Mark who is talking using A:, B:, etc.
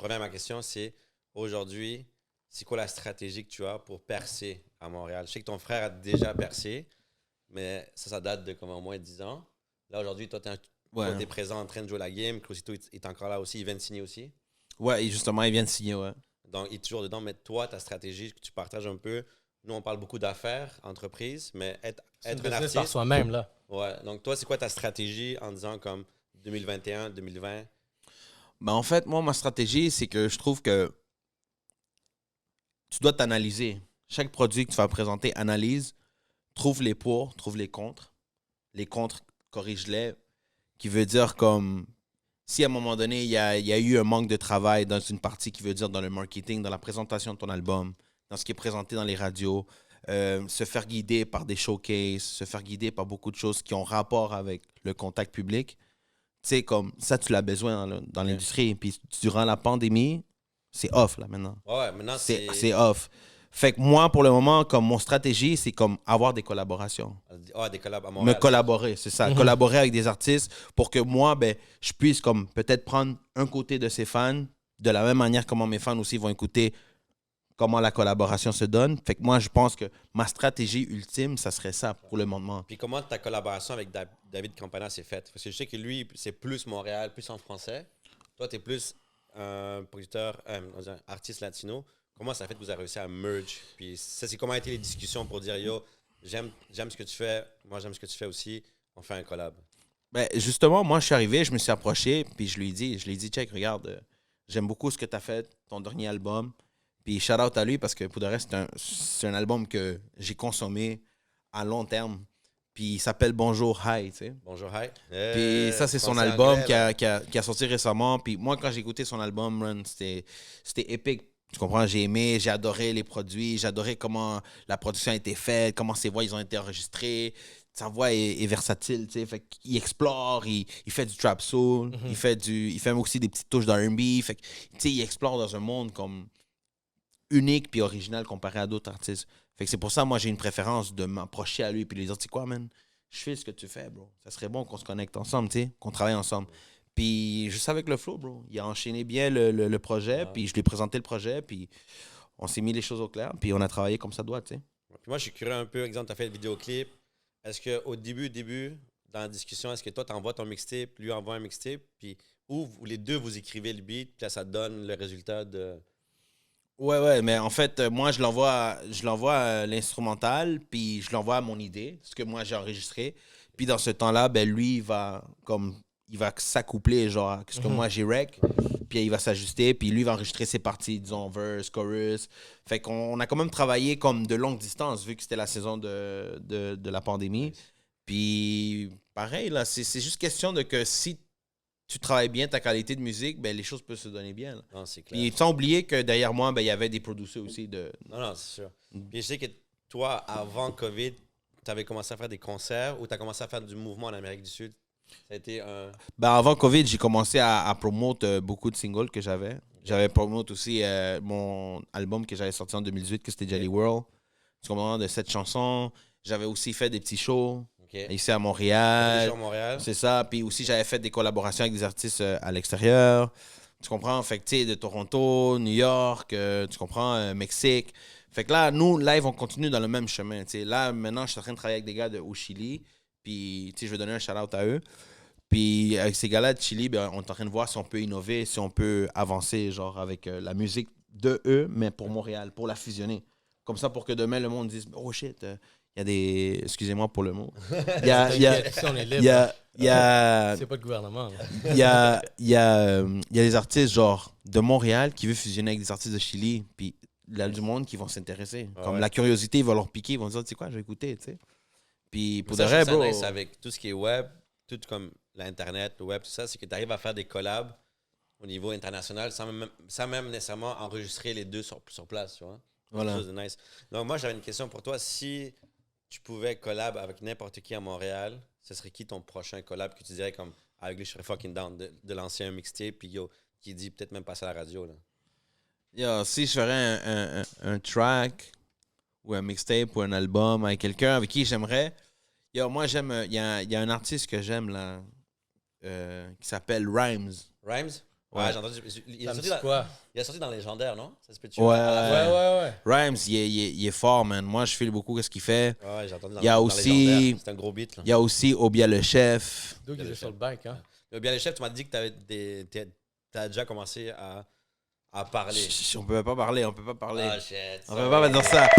A: je reviens à ma question, c'est aujourd'hui, c'est quoi la stratégie que tu as pour percer à Montréal? Je sais que ton frère a déjà percé, mais ça date de comme au moins 10 ans. Là, aujourd'hui, toi,
B: Ouais.
A: t'es présent en train de jouer la game. Crucito est encore là aussi. Il vient de signer aussi.
B: Ouais, et justement, il vient de signer, ouais.
A: Donc, il est toujours dedans. Mais toi, ta stratégie que tu partages un peu, nous, on parle beaucoup d'affaires, entreprises, mais être
C: C'est une
A: un
C: business
A: artiste.
C: par soi-même, là.
A: Ouais. Donc, toi, c'est quoi ta stratégie en disant comme 2021, 2020?
B: Ben, en fait, moi, ma stratégie, c'est que je trouve que tu dois t'analyser. Chaque produit que tu vas présenter, analyse, trouve les pour, trouve les contre. Les contre, corrige-les. Qui veut dire comme si à un moment donné, il y a eu un manque de travail dans une partie qui veut dire dans le marketing, dans la présentation de ton album, dans ce qui est présenté dans les radios, se faire guider par des showcases, se faire guider par beaucoup de choses qui ont rapport avec le contact public. Tu sais, comme ça, tu l'as besoin dans l'industrie. Puis durant la pandémie, c'est off là maintenant.
A: Ouais, maintenant,
B: C'est off. Fait que moi, pour le moment, comme mon stratégie, c'est comme avoir des collaborations.
A: Ah, des collabs à Montréal.
B: Me collaborer, c'est ça. Collaborer avec des artistes pour que moi, ben, je puisse comme peut-être prendre un côté de ces fans, de la même manière comment mes fans aussi vont écouter comment la collaboration se donne. Fait que moi, je pense que ma stratégie ultime, ça serait ça pour le moment.
A: Puis comment ta collaboration avec David Campana s'est faite? Parce que je sais que lui, c'est plus Montréal, plus en français. Toi, tu es plus un producteur, artiste latino. Comment ça fait que vous avez réussi à merge? Puis ça, c'est comment a été les discussions pour dire, yo, j'aime ce que tu fais, moi j'aime ce que tu fais aussi, on fait un collab.
B: Ben, justement, moi, je suis arrivé, je me suis approché, puis je lui ai dit, check, regarde, j'aime beaucoup ce que tu as fait, ton dernier album. Puis shout out à lui parce que pour de reste, c'est un album que j'ai consommé à long terme. Puis il s'appelle Bonjour Hi, tu sais.
A: Bonjour, hi.
B: Puis ça, c'est son album qui a sorti récemment. Puis moi, quand j'ai écouté son album, Run, c'était épique. Tu comprends? J'ai aimé, j'ai adoré les produits, j'ai adoré comment la production a été faite, comment ses voix ils ont été enregistrées. Sa voix est versatile, tu sais. Fait qu'il explore, il fait du trap soul, il fait aussi des petites touches d'R&B. Fait que, tu sais, il explore dans un monde comme unique puis original comparé à d'autres artistes. Fait que c'est pour ça, moi, j'ai une préférence de m'approcher à lui et de lui dire, tu sais quoi, man, je fais ce que tu fais, bro. Ça serait bon qu'on se connecte ensemble, tu sais, qu'on travaille ensemble. Puis juste avec le flow, bro, il a enchaîné bien le projet, puis je lui ai présenté le projet, puis on s'est mis les choses au clair, puis on a travaillé comme ça doit, tu sais.
A: Puis moi, je suis curieux un peu, exemple, tu as fait le vidéoclip. Est-ce qu'au début, dans la discussion, est-ce que toi, tu envoies ton mixtape, lui envoie un mixtape, puis ou les deux, vous écrivez le beat, puis là, ça donne le résultat de...
B: Ouais, mais en fait, moi, je l'envoie à l'instrumental, puis je l'envoie à mon idée, ce que moi, j'ai enregistré. Puis dans ce temps-là, ben, lui, il va s'accoupler, genre, à ce que moi, j'ai rec, puis il va s'ajuster, puis lui, il va enregistrer ses parties, disons, verse, chorus. Fait qu'on a quand même travaillé comme de longue distance, vu que c'était la saison de la pandémie. Puis, pareil, là, c'est juste question de que si tu travailles bien ta qualité de musique, ben les choses peuvent se donner bien. Là.
A: Non, c'est clair.
B: Puis sans oublier que derrière moi, ben, il y avait des producers aussi de.
A: Non, c'est sûr. Puis je sais que toi, avant COVID, tu avais commencé à faire des concerts ou tu as commencé à faire du mouvement en Amérique du Sud. Ça a été un...
B: Ben, avant COVID, j'ai commencé à promouvoir beaucoup de singles que j'avais. J'avais promote aussi mon album que j'avais sorti en 2018, que c'était Jelly World. Tu comprends, de 7 chansons. J'avais aussi fait des petits shows ici à Montréal.
A: Déjà à Montréal.
B: C'est ça. Puis aussi, j'avais fait des collaborations avec des artistes à l'extérieur. Tu comprends? Fait que, tu sais, de Toronto, New York, tu comprends, Mexique. Fait que là, nous, live, on continue dans le même chemin. Tu sais. Là, maintenant, je suis en train de travailler avec des gars au Chili. Puis, tu sais, je vais donner un shout-out à eux. Puis, avec ces gars-là de Chili, ben, on est en train de voir si on peut innover, si on peut avancer, genre, avec la musique de eux, mais pour Montréal, pour la fusionner. Comme ça, pour que demain, le monde dise, oh shit, il y a des... Excusez-moi pour le mot. Il y a...
C: On est libre.
B: Il y a...
C: C'est pas le gouvernement.
B: Il y a des artistes genre de Montréal qui veulent fusionner avec des artistes de Chili, puis là du monde qui vont s'intéresser. Comme la curiosité va leur piquer, ils vont dire, tu sais quoi, je vais écouter, tu sais. Puis pour de vrai, bro.
A: Nice avec tout ce qui est web, tout comme l'Internet, le web, tout ça, c'est que tu arrives à faire des collabs au niveau international sans même nécessairement enregistrer les deux sur place, tu vois.
B: Voilà.
A: Quelque chose de nice. Donc moi, j'avais une question pour toi. Si tu pouvais collab avec n'importe qui à Montréal, ce serait qui ton prochain collab que tu dirais comme avec lui, je serais fucking down de lancer un mixtape puis yo, qui dit peut-être même passer à la radio là.
B: Yo, si je ferais un track ou un mixtape ou un album avec quelqu'un avec qui j'aimerais, yo, moi j'aime, il y a un artiste que j'aime là qui s'appelle Rhymes.
A: Rhymes? Ouais, j'ai entendu. Il
C: Ça
A: est
C: me
A: sorti
C: dit quoi?
A: il est sorti dans Légendaire, non? Ça se peut-tu?
B: Ouais.
C: Ouais.
B: Rhymes, il est fort, man. Moi, je file beaucoup ce qu'il fait.
A: Ouais, j'ai entendu
B: Il y a
A: dans
B: aussi-
A: Légendaire. C'est un gros beat, là.
B: Il y a aussi Obia le chef.
C: D'où il est sur le bank, hein?
A: Bien, les chefs, tu m'as dit que t'as déjà commencé à parler.
B: On peut pas parler.
A: Ah, shit.
B: On peut pas dire ça.